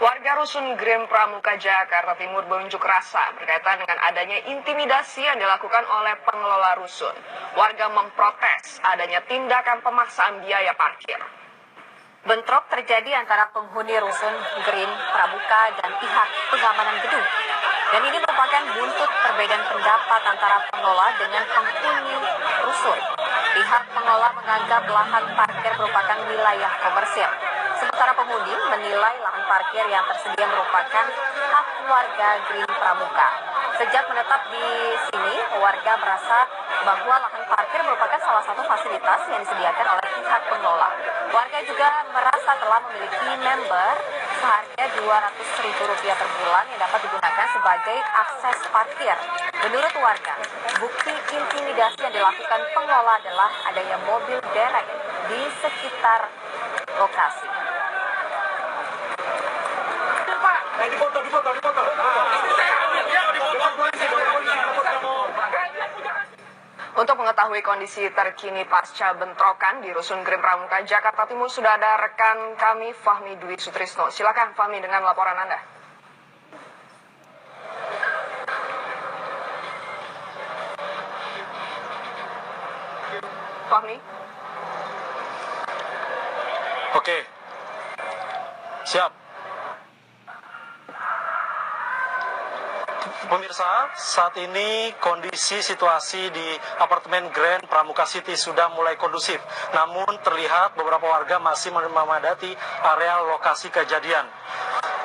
Warga Rusun Green Pramuka, Jakarta Timur berunjuk rasa berkaitan dengan adanya intimidasi yang dilakukan oleh pengelola rusun. Warga memprotes adanya tindakan pemaksaan biaya parkir. Bentrok terjadi antara penghuni Rusun Green Pramuka dan pihak pengamanan gedung. Dan ini merupakan buntut perbedaan pendapat antara pengelola dengan penghuni rusun. Pihak pengelola menganggap lahan parkir merupakan wilayah komersil. Sementara penghuni menilai lahan parkir yang tersedia merupakan hak warga Green Pramuka. Sejak menetap di sini, warga merasa bahwa lahan parkir merupakan salah satu fasilitas yang disediakan oleh pihak pengelola. Warga juga merasa telah memiliki member seharga Rp200.000 per bulan yang dapat digunakan sebagai akses parkir. Menurut warga, bukti intimidasi yang dilakukan pengelola adalah adanya mobil derek di sekitar lokasi. Untuk mengetahui kondisi terkini pasca bentrokan di Rusun Green Pramuka, Jakarta Timur, sudah ada rekan kami Fahmi Dwi Sutrisno. Silakan Fahmi dengan laporan Anda. Fahmi? Oke. Siap. Pemirsa, saat ini kondisi situasi di apartemen Grand Pramuka City sudah mulai kondusif. Namun terlihat beberapa warga masih memadati area lokasi kejadian.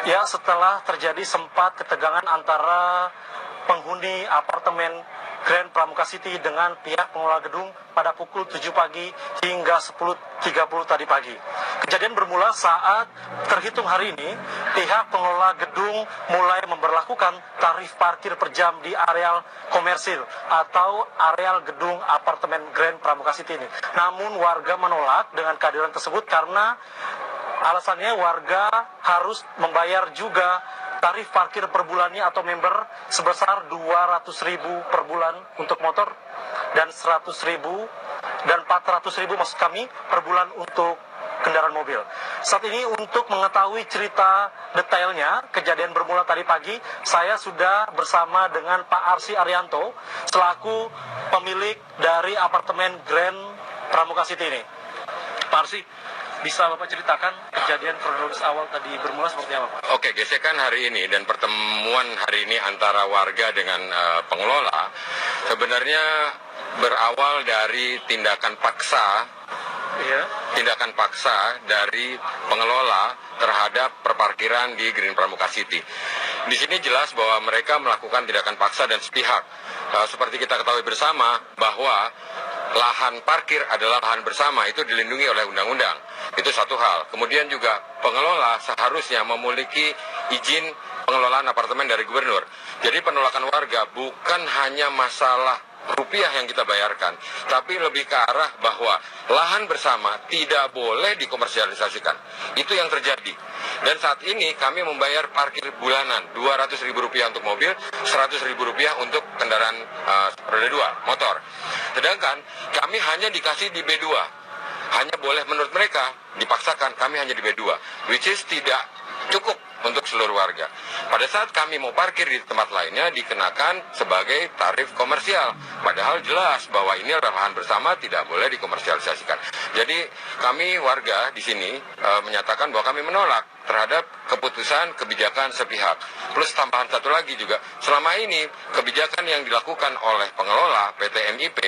Ya, setelah terjadi sempat ketegangan antara penghuni apartemen Grand Pramuka City dengan pihak pengelola gedung pada pukul 7 pagi hingga 10.30 tadi pagi. Kejadian bermula saat terhitung hari ini pihak pengelola gedung mulai memberlakukan tarif parkir per jam di areal komersil atau areal gedung apartemen Grand Pramuka City ini. Namun warga menolak dengan kehadiran tersebut karena alasannya warga harus membayar juga tarif parkir per bulannya atau member sebesar Rp200.000 per bulan untuk motor dan Rp100.000 dan Rp400.000 maksud kami per bulan untuk kendaraan mobil. Saat ini untuk mengetahui cerita detailnya kejadian bermula tadi pagi, saya sudah bersama dengan Pak Arsi Arianto selaku pemilik dari apartemen Grand Pramuka City ini. Pak Arsi, bisa Bapak ceritakan kejadian kronologis awal tadi bermula seperti apa, Pak? Oke, gesekan hari ini dan pertemuan hari ini antara warga dengan pengelola sebenarnya berawal dari tindakan paksa dari pengelola terhadap perparkiran di Green Pramuka City. Di sini jelas bahwa mereka melakukan tindakan paksa dan sepihak. Seperti kita ketahui bersama bahwa lahan parkir adalah lahan bersama, itu dilindungi oleh undang-undang. Itu satu hal. Kemudian juga pengelola seharusnya memiliki izin pengelolaan apartemen dari gubernur. Jadi penolakan warga bukan hanya masalah rupiah yang kita bayarkan, tapi lebih ke arah bahwa lahan bersama tidak boleh dikomersialisasikan. Itu yang terjadi. Dan saat ini kami membayar parkir bulanan Rp200.000 untuk mobil, Rp100.000 untuk kendaraan roda 2, motor. Sedangkan kami hanya dikasih di B2. Hanya boleh menurut mereka dipaksakan kami hanya di B2, which is tidak cukup untuk seluruh warga. Pada saat kami mau parkir di tempat lainnya dikenakan sebagai tarif komersial. Padahal jelas bahwa ini adalah lahan bersama, tidak boleh dikomersialisasikan. Jadi kami warga di sini menyatakan bahwa kami menolak terhadap keputusan kebijakan sepihak. Plus tambahan satu lagi juga, selama ini kebijakan yang dilakukan oleh pengelola PT MIP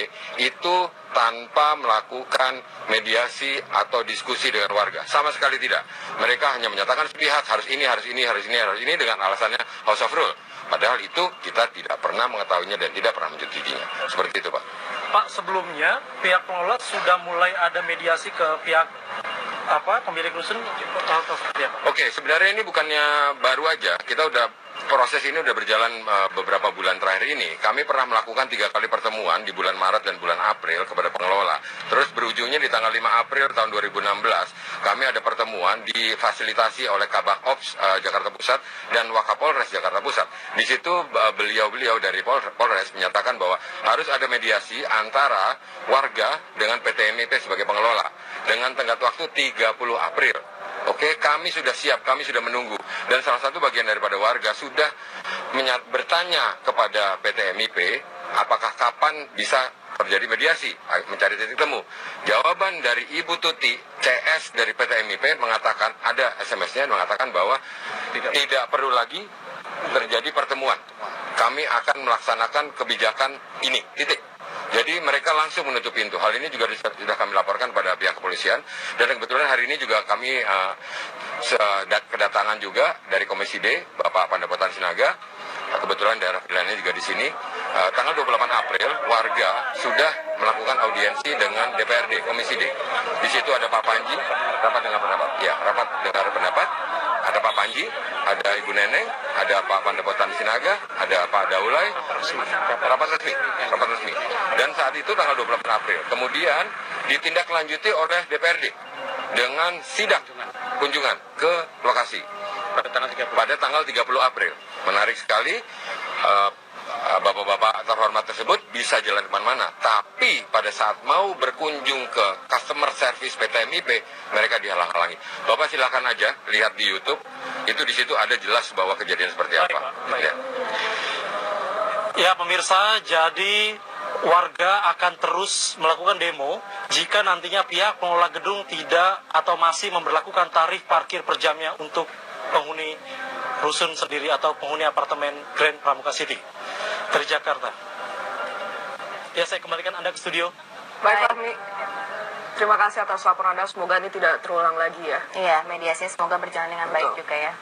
itu tanpa melakukan mediasi atau diskusi dengan warga. Sama sekali tidak. Mereka hanya menyatakan sepihak, harus ini, harus ini, harus ini, harus ini dengan alasannya House of Rule. Padahal itu kita tidak pernah mengetahuinya dan tidak pernah menyetujuinya. Seperti itu, Pak. Pak, sebelumnya pihak pengelola sudah mulai ada mediasi ke pihak pemilik rusun atau seperti apa? Oke, sebenarnya ini bukannya baru aja. Proses ini udah berjalan beberapa bulan terakhir ini. Kami pernah melakukan 3 kali pertemuan di bulan Maret dan bulan April kepada pengelola. Terus berujungnya di tanggal 5 April tahun 2016, kami ada pertemuan difasilitasi oleh Kabak Ops Jakarta Pusat dan Wakapolres Jakarta Pusat. Di situ beliau-beliau dari Polres menyatakan bahwa harus ada mediasi antara warga dengan PT MIP sebagai pengelola dengan tenggat waktu 30 April. Oke, kami sudah siap, kami sudah menunggu. Dan salah satu bagian daripada warga sudah bertanya kepada PT MIP, apakah kapan bisa terjadi mediasi, mencari titik temu. Jawaban dari Ibu Tuti, CS dari PT MIP mengatakan, ada SMS-nya mengatakan bahwa tidak perlu lagi terjadi pertemuan. Kami akan melaksanakan kebijakan ini, titik. Jadi mereka langsung menutup pintu. Hal ini juga sudah kami laporkan pada pihak kepolisian. Dan kebetulan hari ini juga kami kedatangan juga dari Komisi D, Bapak Pandapatan Sinaga. Kebetulan daerah pilihannya juga di sini. Tanggal 28 April, warga sudah melakukan audiensi dengan DPRD, Komisi D. Di situ ada Pak Panji, rapat dengar pendapat. Ya, rapat dengar pendapat. Ada Pak Panji, ada Ibu Neneng, ada Pak Pandapatan Sinaga, ada Pak Daulay, rapat resmi. Dan saat itu tanggal 28 April. Kemudian ditindaklanjuti oleh DPRD dengan sidak kunjungan ke lokasi pada tanggal 30 April. Menarik sekali, bapak-bapak terhormat tersebut bisa jalan kemana-mana. Tapi pada saat mau berkunjung ke customer service PT MIP, mereka dihalang-halangi. Bapak silakan aja lihat di YouTube, itu di situ ada jelas bahwa kejadian seperti apa. Ya pemirsa, jadi warga akan terus melakukan demo jika nantinya pihak pengelola gedung tidak atau masih memberlakukan tarif parkir per jamnya untuk penghuni rusun sendiri atau penghuni apartemen Grand Pramuka City dari Jakarta. Ya, saya kembalikan Anda ke studio. Baik, Fahmi. Terima kasih atas laporan Anda. Semoga ini tidak terulang lagi ya. Iya, mediasinya semoga berjalan dengan baik juga ya.